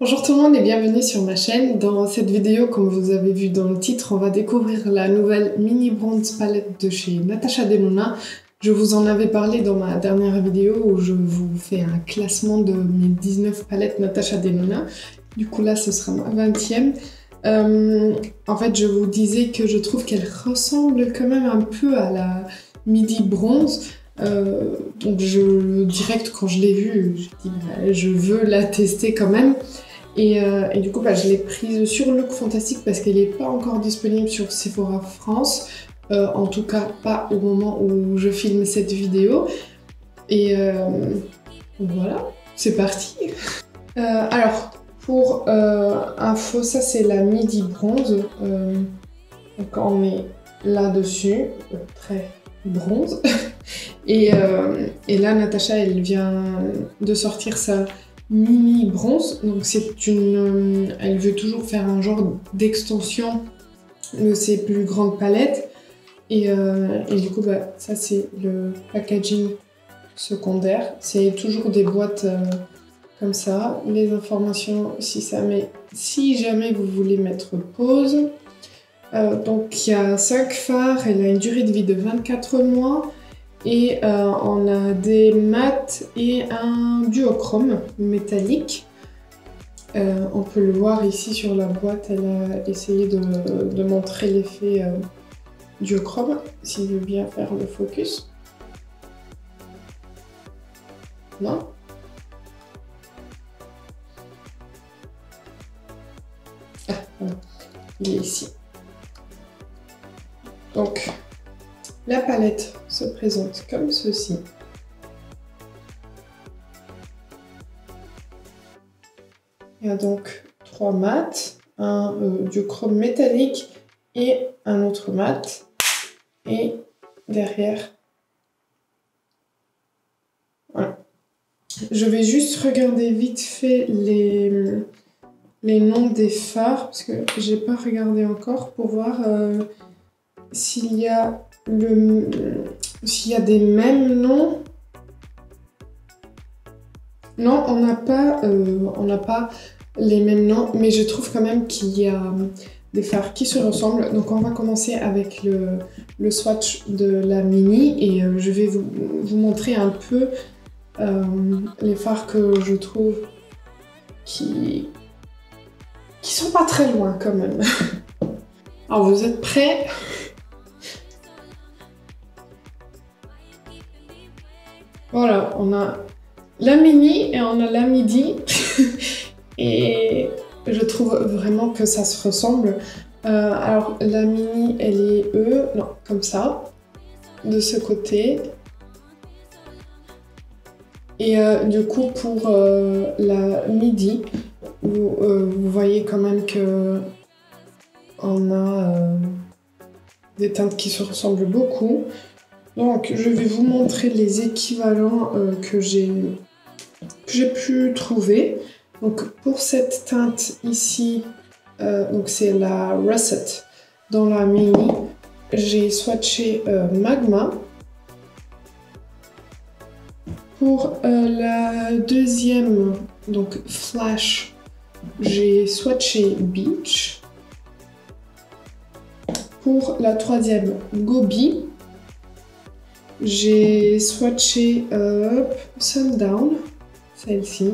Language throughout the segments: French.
Bonjour tout le monde et bienvenue sur ma chaîne. Dans cette vidéo, comme vous avez vu dans le titre, on va découvrir la nouvelle mini bronze palette de chez Natasha Denona. Je vous en avais parlé dans ma dernière vidéo où je vous fais un classement de mes 19 palettes Natasha Denona. Du coup là, ce sera ma 20e. En fait, je vous disais que je trouve qu'elle ressemble quand même un peu à la midi bronze. Donc direct quand je l'ai vue, j'ai dit bah, je veux la tester quand même. Et du coup, bah, je l'ai prise sur Look Fantastic parce qu'elle n'est pas encore disponible sur Sephora France. En tout cas, pas au moment où je filme cette vidéo. Et voilà, c'est parti. Alors, pour info, ça c'est la midi bronze. Donc on est là-dessus, très bronze. Et là, Natasha, elle vient de sortir sa mini bronze. Donc c'est une... elle veut toujours faire un genre d'extension de ses plus grandes palettes. Et du coup, bah, ça c'est le packaging secondaire. C'est toujours des boîtes comme ça. Les informations, si jamais vous voulez mettre pause. Donc il y a 5 fards, elle a une durée de vie de 24 mois. Et on a des mats et un duochrome métallique. On peut le voir ici sur la boîte, elle a essayé de montrer l'effet duochrome, s'il veut bien faire le focus. Non? Ah, voilà. Il est ici. Donc, la palette se présente comme ceci. Il y a donc 3 mats, un duochrome métallique et un autre mat. Et derrière, voilà. Je vais juste regarder vite fait les noms des fards, parce que j'ai pas regardé encore pour voir s'il y a des mêmes noms. Non, on n'a pas les mêmes noms, mais je trouve quand même qu'il y a des fards qui se ressemblent. Donc on va commencer avec le swatch de la mini et je vais vous montrer un peu les fards que je trouve qui sont pas très loin quand même. Alors vous êtes prêts? Voilà, on a la mini et on a la midi. Et je trouve vraiment que ça se ressemble. Alors la mini, elle est non, comme ça, de ce côté. Et du coup, pour la midi, vous voyez quand même que on a des teintes qui se ressemblent beaucoup. Donc je vais vous montrer les équivalents que j'ai pu trouver. Donc pour cette teinte ici, donc c'est la Russet dans la mini, j'ai swatché Magma. Pour la deuxième, donc Flash, j'ai swatché Beach. Pour la troisième, Gobi, j'ai swatché Sundown, celle-ci.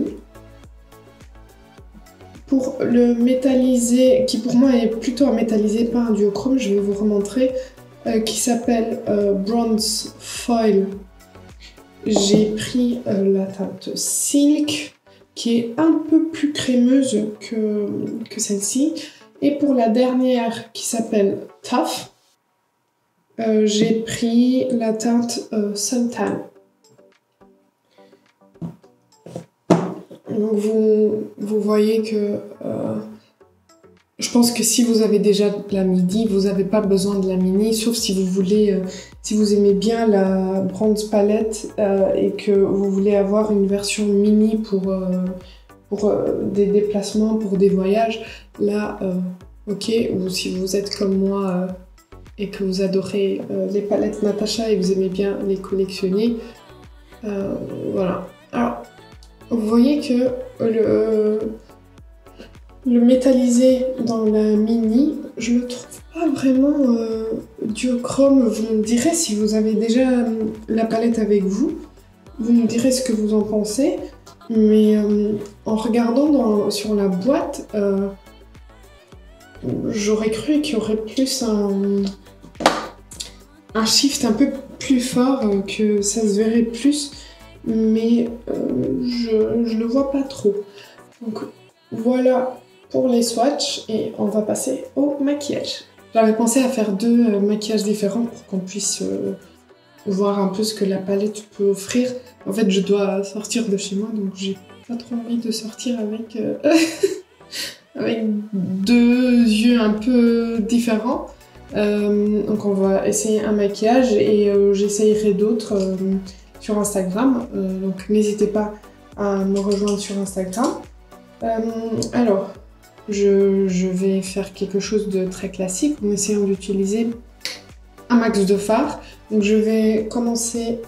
Pour le métallisé, qui pour moi est plutôt un métallisé, pas un duochrome, je vais vous remontrer, qui s'appelle Bronze Foil. J'ai pris la teinte Silk, qui est un peu plus crémeuse que celle-ci. Et pour la dernière, qui s'appelle Tough, j'ai pris la teinte Suntan. Donc vous voyez que je pense que si vous avez déjà la midi, vous n'avez pas besoin de la mini, sauf si vous voulez, si vous aimez bien la bronze palette et que vous voulez avoir une version mini pour des déplacements, pour des voyages, là, ok, ou si vous êtes comme moi et que vous adorez les palettes Natasha et vous aimez bien les collectionner, voilà. Alors, vous voyez que Le métallisé dans la mini, je le trouve pas vraiment duochrome. Vous me direz si vous avez déjà la palette avec vous. Vous me direz ce que vous en pensez. Mais en regardant sur la boîte, j'aurais cru qu'il y aurait plus un shift un peu plus fort, que ça se verrait plus. Mais je le vois pas trop. Donc voilà pour les swatchs et on va passer au maquillage. J'avais pensé à faire 2 maquillages différents pour qu'on puisse voir un peu ce que la palette peut offrir. En fait, je dois sortir de chez moi, donc j'ai pas trop envie de sortir avec, avec 2 yeux un peu différents. Donc on va essayer un maquillage et j'essayerai d'autres sur Instagram. Donc n'hésitez pas à me rejoindre sur Instagram. Alors, je vais faire quelque chose de très classique en essayant d'utiliser un max de fard. Donc je vais commencer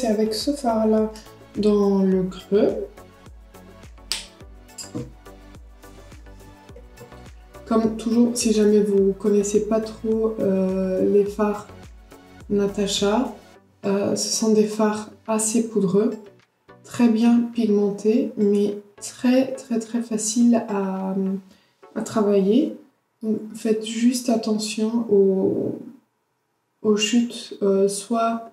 avec ce fard là dans le creux. Comme toujours, si jamais vous connaissez pas trop les fards Natasha, ce sont des fards assez poudreux, très bien pigmentés, mais très facile à travailler. Donc faites juste attention aux chutes, soit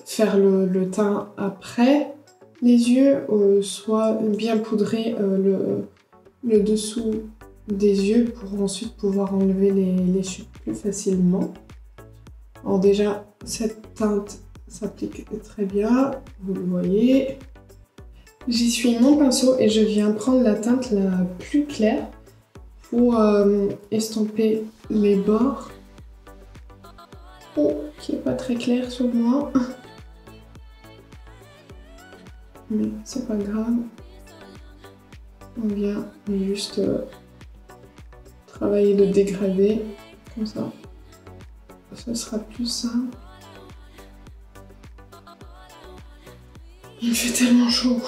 faire le teint après les yeux, soit bien poudrer le dessous des yeux pour ensuite pouvoir enlever les chutes plus facilement. Alors déjà, cette teinte s'applique très bien, vous le voyez. J'essuie mon pinceau et je viens prendre la teinte la plus claire pour estomper les bords. Oh, qui est pas très clair sur moi. Mais c'est pas grave. On vient juste travailler le dégradé, comme ça. Ce sera plus simple. Il fait tellement chaud.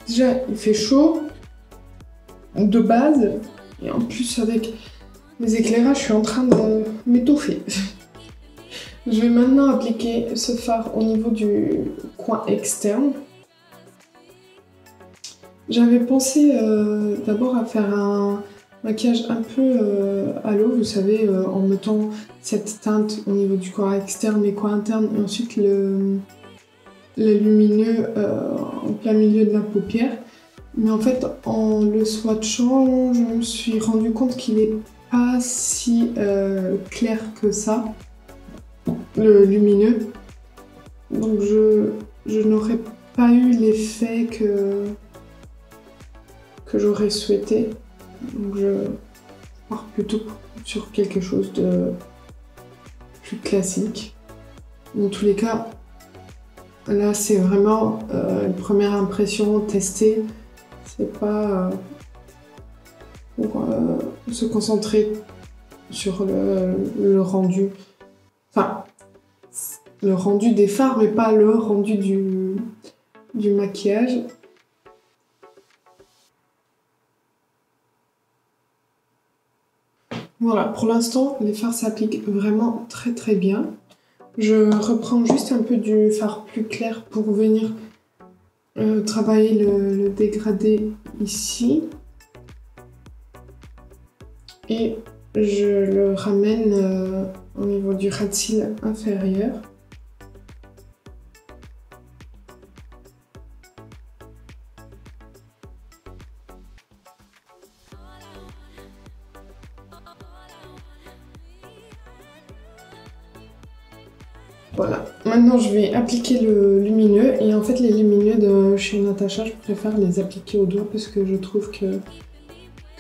Déjà, il fait chaud de base. Et en plus, avec les éclairages, je suis en train de m'étouffer. Je vais maintenant appliquer ce fard au niveau du coin externe. J'avais pensé d'abord à faire un maquillage un peu à l'eau, vous savez, en mettant cette teinte au niveau du coin externe et coin interne, et ensuite le lumineux en plein milieu de la paupière. Mais en fait, en le swatchant, je me suis rendu compte qu'il n'est pas si clair que ça, le lumineux. Donc je n'aurais pas eu l'effet que j'aurais souhaité. Donc je pars plutôt sur quelque chose de plus classique. Dans tous les cas, là c'est vraiment une première impression testée. C'est pas pour se concentrer sur le rendu. Enfin, le rendu des fards, mais pas le rendu du maquillage. Voilà, pour l'instant, les fards s'appliquent vraiment très bien. Je reprends juste un peu du fard plus clair pour venir travailler le dégradé ici. Et je le ramène au niveau du ras de cils inférieur. Voilà, maintenant je vais appliquer le lumineux et en fait les lumineux de chez Natasha, je préfère les appliquer au doigt parce que je trouve que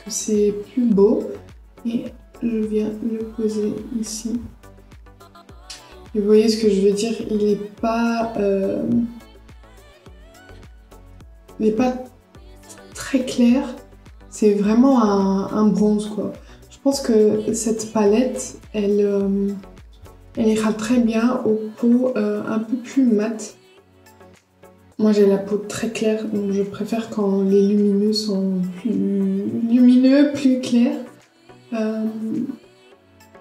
c'est plus beau. Et je viens le poser ici. Et vous voyez ce que je veux dire, il n'est pas très clair, c'est vraiment un bronze quoi. Je pense que cette palette, elle ira très bien aux peaux un peu plus mates. Moi j'ai la peau très claire, donc je préfère quand les lumineux sont plus plus clair.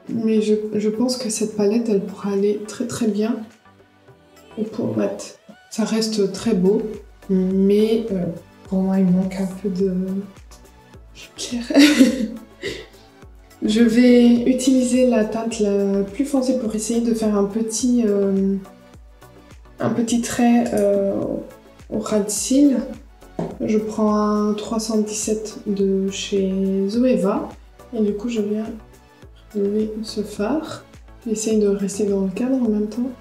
Mais je pense que cette palette, elle pourra aller très très bien au pot mat. Ça reste très beau, mais pour moi, il manque un peu de clair. Je vais utiliser la teinte la plus foncée pour essayer de faire un petit trait au ras de cils. Je prends un 317 de chez Zoeva et du coup je viens lever ce fard. J'essaye de rester dans le cadre en même temps.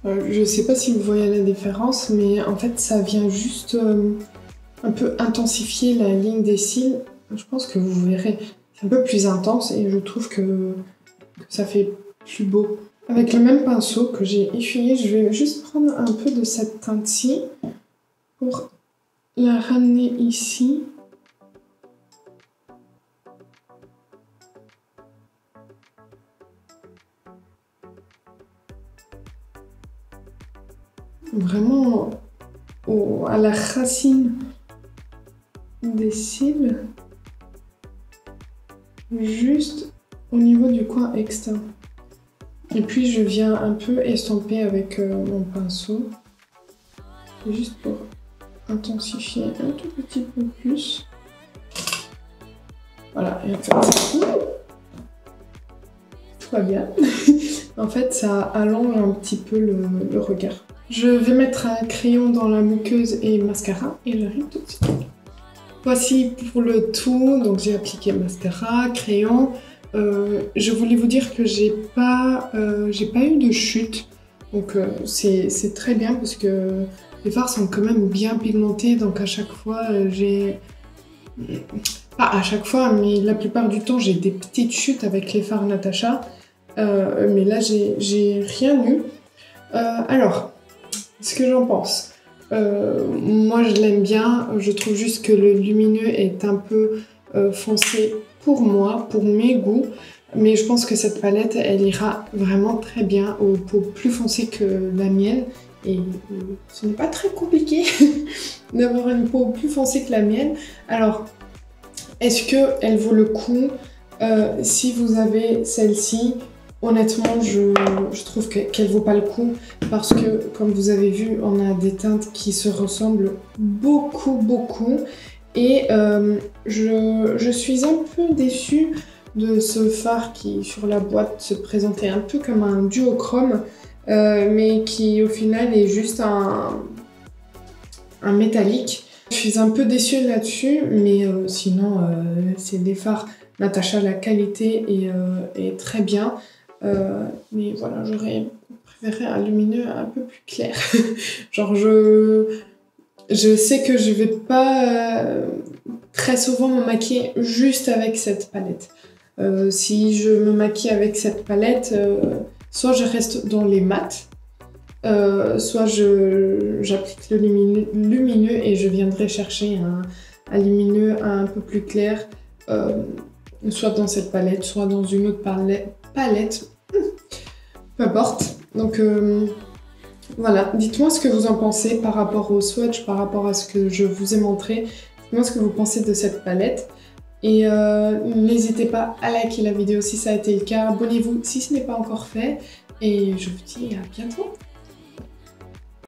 Je sais pas si vous voyez la différence, mais en fait ça vient juste un peu intensifier la ligne des cils. Je pense que vous verrez, c'est un peu plus intense et je trouve que ça fait plus beau. Avec le même pinceau que j'ai essuyé, je vais juste prendre un peu de cette teinte-ci pour la ramener ici. Vraiment à la racine des cils, juste au niveau du coin externe. Et puis je viens un peu estomper avec mon pinceau, juste pour intensifier un tout petit peu plus. Voilà, et en fait, tout va bien. En fait, ça allonge un petit peu le regard. Je vais mettre un crayon dans la muqueuse et mascara, et j'arrive tout de suite. Voici pour le tout, donc j'ai appliqué mascara, crayon. Je voulais vous dire que j'ai pas eu de chute, donc c'est très bien parce que les fards sont quand même bien pigmentés, donc à chaque fois pas à chaque fois, mais la plupart du temps j'ai des petites chutes avec les fards Natasha, mais là j'ai rien eu. Alors, ce que j'en pense, moi je l'aime bien, je trouve juste que le lumineux est un peu foncé pour moi, pour mes goûts, mais je pense que cette palette elle ira vraiment très bien aux peaux plus foncées que la mienne, et ce n'est pas très compliqué d'avoir une peau plus foncée que la mienne. Alors, est-ce qu'elle vaut le coup? Si vous avez celle-ci, honnêtement, je trouve qu'elle vaut pas le coup parce que, comme vous avez vu, on a des teintes qui se ressemblent beaucoup. Et je suis un peu déçue de ce fard qui, sur la boîte, se présentait un peu comme un duochrome, mais qui, au final, est juste un métallique. Je suis un peu déçue là-dessus, mais sinon, c'est des fards Natasha, la qualité est très bien. Mais voilà, j'aurais préféré un lumineux un peu plus clair. Genre, je sais que je vais pas très souvent me maquiller juste avec cette palette. Si je me maquille avec cette palette, soit je reste dans les mats, soit j'applique le lumineux et je viendrai chercher un lumineux un peu plus clair, soit dans cette palette, soit dans une autre palette. Peu importe. Donc voilà, dites-moi ce que vous en pensez par rapport au swatch, par rapport à ce que je vous ai montré. Dites-moi ce que vous pensez de cette palette. Et n'hésitez pas à liker la vidéo si ça a été le cas. Abonnez-vous si ce n'est pas encore fait. Et je vous dis à bientôt.